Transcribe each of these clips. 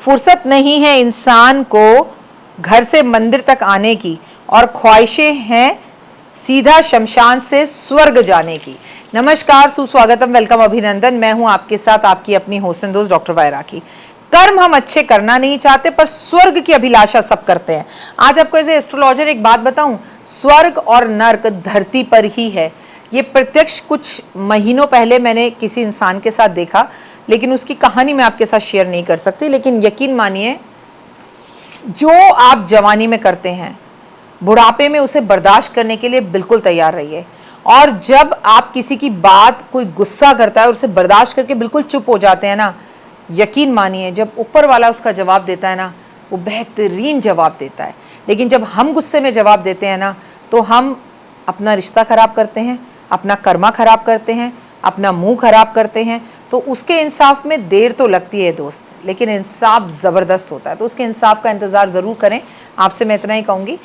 फुर्सत नहीं है इंसान को घर से मंदिर तक आने की और ख्वाहिशें हैं सीधा शमशान से स्वर्ग जाने की। नमस्कार, सुस्वागतम, वेलकम, अभिनंदन। मैं हूं आपके साथ आपकी अपनी होस्ट दोस्त डॉक्टर वायरा की। कर्म हम अच्छे करना नहीं चाहते पर स्वर्ग की अभिलाषा सब करते हैं। आज आपको एज ए एस्ट्रोलॉजर एक बात बताऊं, स्वर्ग और नर्क धरती पर ही है। ये प्रत्यक्ष कुछ महीनों पहले मैंने किसी इंसान के साथ देखा, लेकिन उसकी कहानी मैं आपके साथ शेयर नहीं कर सकती। लेकिन यकीन मानिए, जो आप जवानी में करते हैं बुढ़ापे में उसे बर्दाश्त करने के लिए बिल्कुल तैयार रहिए। और जब आप किसी की बात, कोई गुस्सा करता है और उसे बर्दाश्त करके बिल्कुल चुप हो जाते हैं ना, यकीन मानिए जब ऊपर वाला उसका जवाब देता है ना, वो बेहतरीन जवाब देता है। लेकिन जब हम गुस्से में जवाब देते हैं ना, तो हम अपना रिश्ता खराब करते हैं, अपना कर्मा खराब करते हैं, अपना मुंह खराब करते हैं। तो उसके इंसाफ में देर तो लगती है दोस्त, लेकिन इंसाफ ज़बरदस्त होता है। तो उसके इंसाफ का इंतज़ार ज़रूर करें। आपसे मैं इतना ही कहूँगी।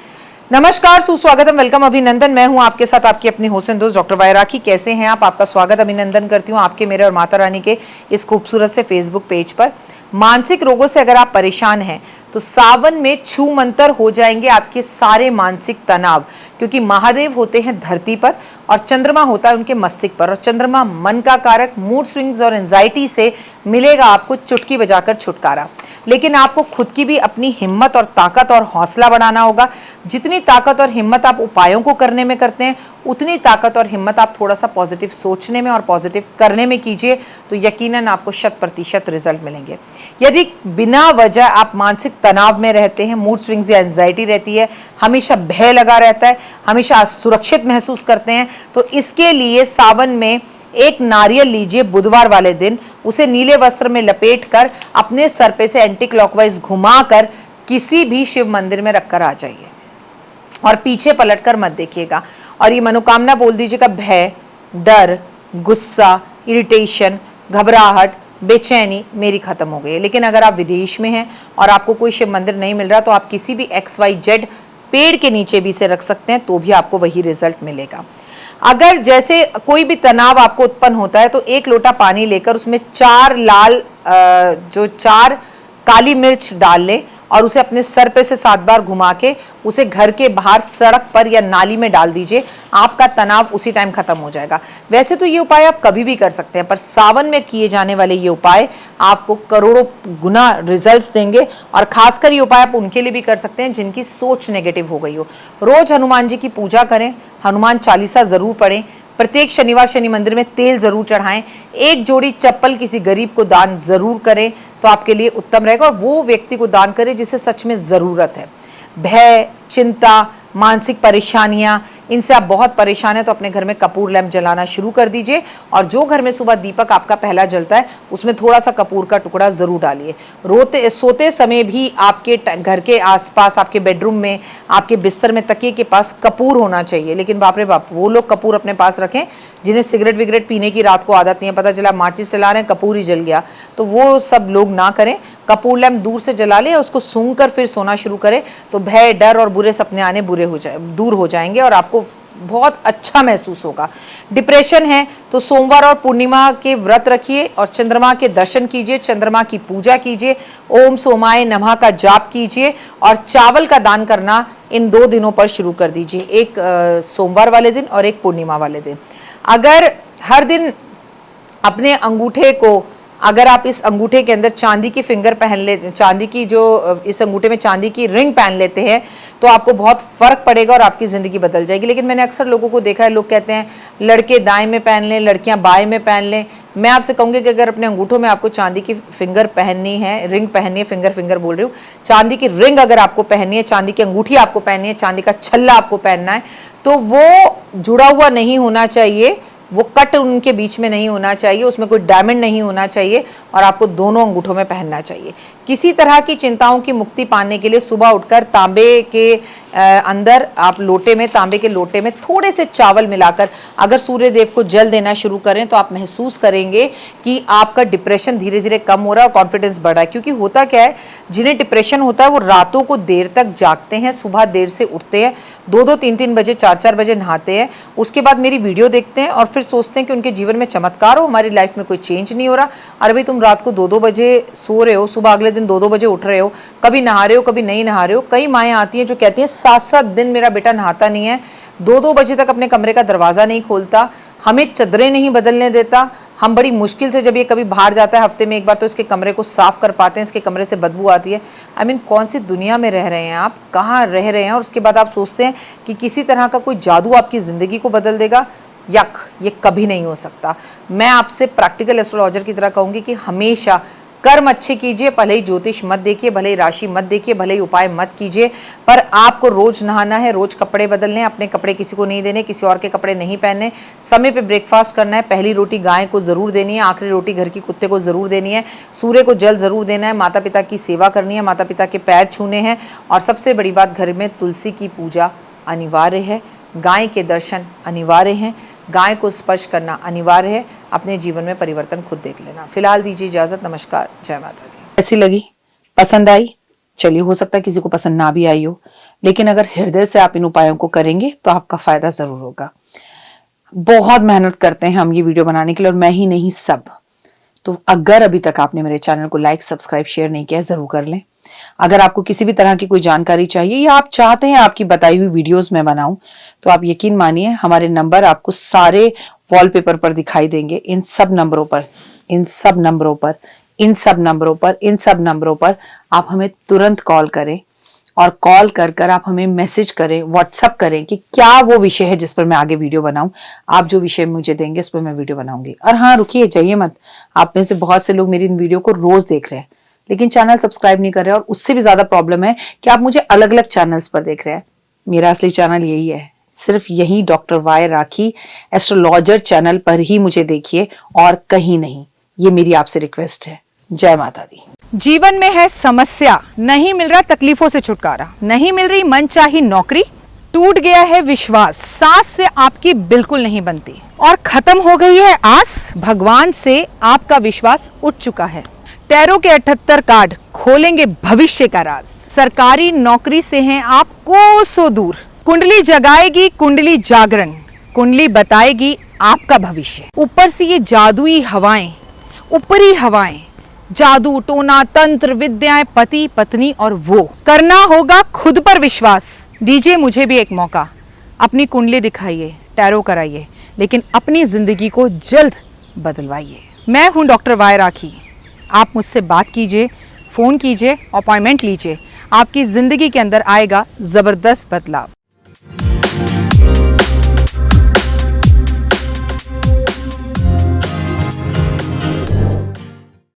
नमस्कार, सुस्वागतम, वेलकम, अभिनंदन। मैं हूं आपके साथ आपकी अपनी होस्ट दोस्त डॉक्टर वायरा की। कैसे हैं आप? आपका स्वागत, अभिनंदन करती हूं आपके, मेरे और माता रानी के इस खूबसूरत से फेसबुक पेज पर। मानसिक रोगों से अगर आप परेशान हैं तो सावन में छू मंतर हो जाएंगे आपके सारे मानसिक तनाव, क्योंकि महादेव होते हैं धरती पर और चंद्रमा होता है उनके मस्तिष्क पर। और चंद्रमा मन का कारक, मूड स्विंग्स और एंजाइटी से मिलेगा आपको चुटकी बजाकर छुटकारा। लेकिन आपको खुद की भी अपनी हिम्मत और ताकत और हौसला बढ़ाना होगा। जितनी ताकत और हिम्मत आप उपायों को करने में करते हैं, उतनी ताकत और हिम्मत आप थोड़ा सा पॉजिटिव सोचने में और पॉजिटिव करने में कीजिए, तो यकीनन आपको 100% रिजल्ट मिलेंगे। यदि बिना वजह आप मानसिक तनाव में रहते हैं, मूड स्विंग्स या एंजाइटी रहती है, हमेशा भय लगा रहता है, हमेशा असुरक्षित महसूस करते हैं, तो इसके लिए सावन में एक नारियल लीजिए बुधवार वाले दिन, उसे नीले वस्त्र में लपेटकर अपने सर पे से एंटी क्लॉकवाइज घुमाकर किसी भी शिव मंदिर में रखकर आ जाइए और पीछे पलटकर मत देखिएगा। और ये मनोकामना बोल दीजिएगा, भय, डर, गुस्सा, इरिटेशन, घबराहट, बेचैनी मेरी खत्म हो गई है। लेकिन अगर आप विदेश में हैं और आपको कोई शिव मंदिर नहीं मिल रहा, तो आप किसी भी XYZ पेड़ के नीचे भी इसे रख सकते हैं, तो भी आपको वही रिजल्ट मिलेगा। अगर जैसे कोई भी तनाव आपको उत्पन्न होता है, तो एक लोटा पानी लेकर उसमें 4 काली मिर्च डाल लें और उसे अपने सर पे से 7 बार घुमा के उसे घर के बाहर सड़क पर या नाली में डाल दीजिए। आपका तनाव उसी टाइम खत्म हो जाएगा। वैसे तो ये उपाय आप कभी भी कर सकते हैं, पर सावन में किए जाने वाले ये उपाय आपको करोड़ों गुना रिजल्ट्स देंगे। और खासकर ये उपाय आप उनके लिए भी कर सकते हैं जिनकी सोच नेगेटिव हो गई हो। रोज हनुमान जी की पूजा करें, हनुमान चालीसा जरूर पढ़ें, प्रत्येक शनिवार शनि मंदिर में तेल जरूर चढ़ाएं, एक जोड़ी चप्पल किसी गरीब को दान जरूर करें, तो आपके लिए उत्तम रहेगा। और वो व्यक्ति को दान करें जिसे सच में ज़रूरत है। भय, चिंता, मानसिक परेशानियां, इनसे आप बहुत परेशान हैं, तो अपने घर में कपूर लैंप जलाना शुरू कर दीजिए। और जो घर में सुबह दीपक आपका पहला जलता है, उसमें थोड़ा सा कपूर का टुकड़ा ज़रूर डालिए। सोते समय भी आपके घर के आसपास, आपके बेडरूम में, आपके बिस्तर में, तकिए के पास कपूर होना चाहिए। लेकिन बाप रे बाप, वो लोग कपूर अपने पास रखें जिन्हें सिगरेट विगरेट पीने की रात को आदत नहीं है, पता चला माचिस जला रहे हैं, कपूर ही जल गया, तो वो सब लोग ना करें। कपूर लैंप दूर से जला लें और उसको सूंघ कर फिर सोना शुरू करें, तो भय, डर और बुरे सपने आने दूर हो जाएंगे और आपको बहुत अच्छा महसूस होगा। डिप्रेशन है तो सोमवार और पूर्णिमा के व्रत रखिए और चंद्रमा के दर्शन कीजिए, चंद्रमा की पूजा कीजिए, ओम सोमाय नमः का जाप कीजिए और चावल का दान करना इन 2 दिनों पर शुरू कर दीजिए, एक सोमवार वाले दिन और एक पूर्णिमा वाले दिन। अगर हर दिन अपने अंगूठे को, अगर आप इस अंगूठे के अंदर चांदी की फिंगर पहन ले, चांदी की जो इस अंगूठे में चांदी की रिंग पहन लेते हैं, तो आपको बहुत फर्क पड़ेगा और आपकी ज़िंदगी बदल जाएगी। लेकिन मैंने अक्सर लोगों को देखा है, लोग कहते हैं लड़के दाएं में पहन लें, लड़कियां बाएं में पहन लें। मैं आपसे कहूँगी कि अगर अपने अंगूठों में आपको चांदी की फिंगर पहननी है, रिंग पहननी है, फिंगर बोल रही हूँ, चांदी की रिंग अगर आपको पहननी है, चांदी की अंगूठी आपको पहननी है, चांदी का छल्ला आपको पहनना है, तो वो जुड़ा हुआ नहीं होना चाहिए, वो कट उनके बीच में नहीं होना चाहिए, उसमें कोई डायमंड नहीं होना चाहिए और आपको दोनों अंगूठों में पहनना चाहिए। किसी तरह की चिंताओं की मुक्ति पाने के लिए सुबह उठकर तांबे के अंदर आप तांबे के लोटे में थोड़े से चावल मिलाकर अगर सूर्य देव को जल देना शुरू करें, तो आप महसूस करेंगे कि आपका डिप्रेशन धीरे धीरे कम हो रहा है और कॉन्फिडेंस बढ़ रहा है। क्योंकि होता क्या है, जिन्हें डिप्रेशन होता है वो रातों को देर तक जागते हैं, सुबह देर से उठते हैं, 2-2, 3-3 बजे, 4-4 बजे नहाते हैं, उसके बाद मेरी वीडियो देखते हैं और फिर सोचते हैं कि उनके जीवन में चमत्कार हो, हमारी लाइफ में कोई चेंज नहीं हो रहा। अरे भाई, तुम रात को 2-2 बजे सो रहे हो, सुबह अगले दिन 2-2 बजे उठ रहे हो, कभी नहा रहे हो कभी नहीं नहा रहे हो। कई माएँ आती हैं जो कहती हैं 7-7 दिन मेरा बेटा नहाता नहीं है, 2-2 बजे तक अपने कमरे का दरवाज़ा नहीं खोलता, हमें चादरें नहीं बदलने देता, हम बड़ी मुश्किल से जब ये कभी बाहर जाता है हफ्ते में एक बार तो इसके कमरे को साफ़ कर पाते हैं, इसके कमरे से बदबू आती है। आई मीन कौन सी दुनिया में रह रहे हैं आप, कहाँ रह रहे हैं? और उसके बाद आप सोचते हैं कि किसी तरह का कोई जादू आपकी ज़िंदगी को बदल देगा। यक, ये कभी नहीं हो सकता। मैं आपसे प्रैक्टिकल एस्ट्रोलॉजर की तरह कहूँगी कि हमेशा कर्म अच्छे कीजिए, भले ही ज्योतिष मत देखिए, भले ही राशि मत देखिए, भले ही उपाय मत कीजिए, पर आपको रोज नहाना है, रोज कपड़े बदलने, अपने कपड़े किसी को नहीं देने, किसी और के कपड़े नहीं पहनने, समय पे ब्रेकफास्ट करना है, पहली रोटी गाय को ज़रूर देनी है, आखिरी रोटी घर की कुत्ते को ज़रूर देनी है, सूर्य को जल ज़रूर देना है, माता पिता की सेवा करनी है, माता पिता के पैर छूने हैं, और सबसे बड़ी बात, घर में तुलसी की पूजा अनिवार्य है, गाय के दर्शन अनिवार्य हैं, गाय को स्पर्श करना अनिवार्य है। अपने जीवन में परिवर्तन खुद देख लेना। फिलहाल दीजिए इजाजत, नमस्कार, जय माता दी। कैसी लगी, पसंद आई? चलिए, हो सकता है किसी को पसंद ना भी आई हो, लेकिन अगर हृदय से आप इन उपायों को करेंगे तो आपका फायदा जरूर होगा। बहुत मेहनत करते हैं हम ये वीडियो बनाने के लिए, और मैं ही नहीं सब। तो अगर अभी तक आपने मेरे चैनल को लाइक, सब्सक्राइब, शेयर नहीं किया, जरूर कर लें। अगर आपको किसी भी तरह की कोई जानकारी चाहिए या आप चाहते हैं आपकी बताई हुई वीडियोस मैं बनाऊं, तो आप यकीन मानिए हमारे नंबर आपको सारे वॉलपेपर पर दिखाई देंगे। इन सब नंबरों पर आप हमें तुरंत कॉल करें, और कॉल कर आप हमें मैसेज करें, व्हाट्सअप करें कि क्या वो विषय है जिस पर मैं आगे वीडियो बनाऊं। आप जो विषय मुझे देंगे उस पर मैं वीडियो बनाऊंगी। और हाँ, रुकिए, जाइए मत। आप में से बहुत से लोग मेरी इन वीडियो को रोज देख रहे हैं, लेकिन चैनल सब्सक्राइब नहीं कर रहे हैं, और उससे भी ज्यादा प्रॉब्लम है कि आप मुझे अलग अलग चैनल्स पर देख रहे हैं। मेरा असली चैनल यही है, सिर्फ यही डॉक्टर वाई राखी एस्ट्रोलॉजर चैनल पर ही मुझे देखिए, और कहीं नहीं। ये मेरी आपसे रिक्वेस्ट है। जय माता दी। जीवन में है समस्या, नहीं मिल रहा तकलीफों से छुटकारा, नहीं मिल रही मनचाही नौकरी, टूट गया है विश्वास, सांस से आपकी बिल्कुल नहीं बनती, और खत्म हो गई है आस, भगवान से आपका विश्वास उठ चुका है। टैरो के 78 कार्ड खोलेंगे भविष्य का राज, सरकारी नौकरी से हैं आप कोसों दूर, कुंडली जगाएगी कुंडली जागरण, कुंडली बताएगी आपका भविष्य। ऊपर से ये जादुई हवाएं, ऊपरी हवाएं, जादू टोना तंत्र विद्याएं, पति पत्नी, और वो करना होगा खुद पर विश्वास। दीजिए मुझे भी एक मौका, अपनी कुंडली दिखाइए, टैरो कराइए, लेकिन अपनी जिंदगी को जल्द बदलवाइए। मैं हूं डॉक्टर वाई राखी। आप मुझसे बात कीजिए, फ़ोन कीजिए, अपॉइंटमेंट लीजिए, आपकी ज़िंदगी के अंदर आएगा ज़बरदस्त बदलाव।